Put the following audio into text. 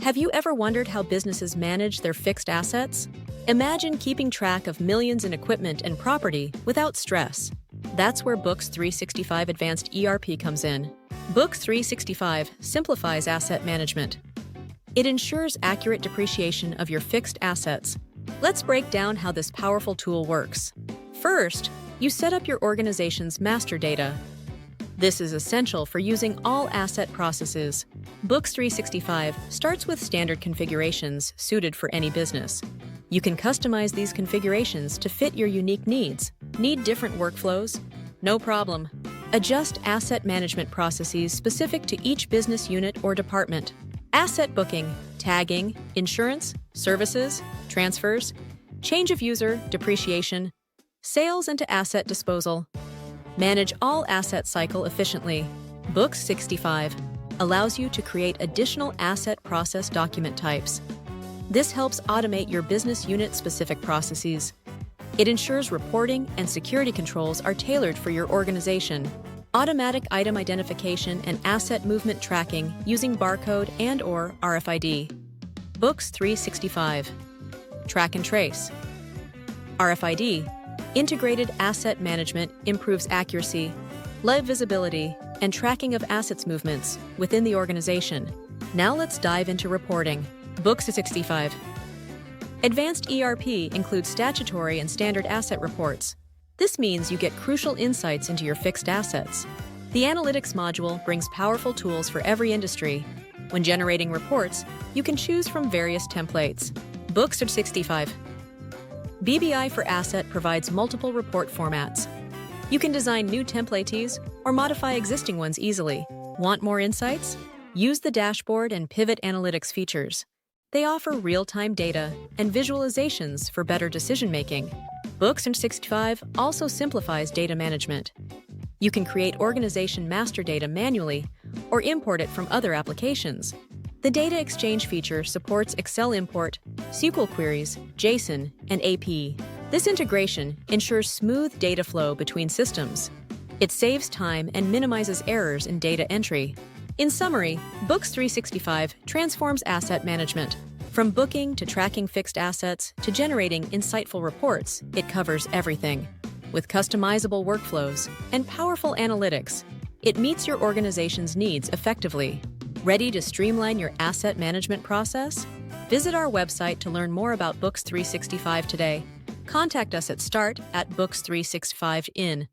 Have you ever wondered how businesses manage their fixed assets? Imagine keeping track of millions in equipment and property without stress. That's where Books365 Advanced ERP comes in. Books365 simplifies asset management. It ensures accurate depreciation of your fixed assets. Let's break down how this powerful tool works. First, you set up your organization's master data. This is essential for using all asset processes. Books365 starts with standard configurations suited for any business. You can customize these configurations to fit your unique needs. Need different workflows? No problem. Adjust asset management processes specific to each business unit or department. Asset booking, tagging, insurance, services, transfers, change of user, depreciation, sales into asset disposal. Manage all asset cycle efficiently. Books365 allows you to create additional asset process document types. This helps automate your business unit-specific processes. It ensures reporting and security controls are tailored for your organization. Automatic item identification and asset movement tracking using barcode and/or RFID. Books365. Track and trace. RFID. Integrated asset management improves accuracy, live visibility, and tracking of assets movements within the organization. Now let's dive into reporting. Books365. Advanced ERP includes statutory and standard asset reports. This means you get crucial insights into your fixed assets. The Analytics module brings powerful tools for every industry. When generating reports, you can choose from various templates. Books365. BBI for Asset provides multiple report formats. You can design new templates or modify existing ones easily. Want more insights? Use the dashboard and pivot analytics features. They offer real-time data and visualizations for better decision-making. Books365 also simplifies data management. You can create organization master data manually or import it from other applications. The Data Exchange feature supports Excel import, SQL queries, JSON, and AP. This integration ensures smooth data flow between systems. It saves time and minimizes errors in data entry. In summary, Books365 transforms asset management. From booking to tracking fixed assets to generating insightful reports, it covers everything. With customizable workflows and powerful analytics, it meets your organization's needs effectively. Ready to streamline your asset management process? Visit our website to learn more about Books365 today. Contact us at start@books365in.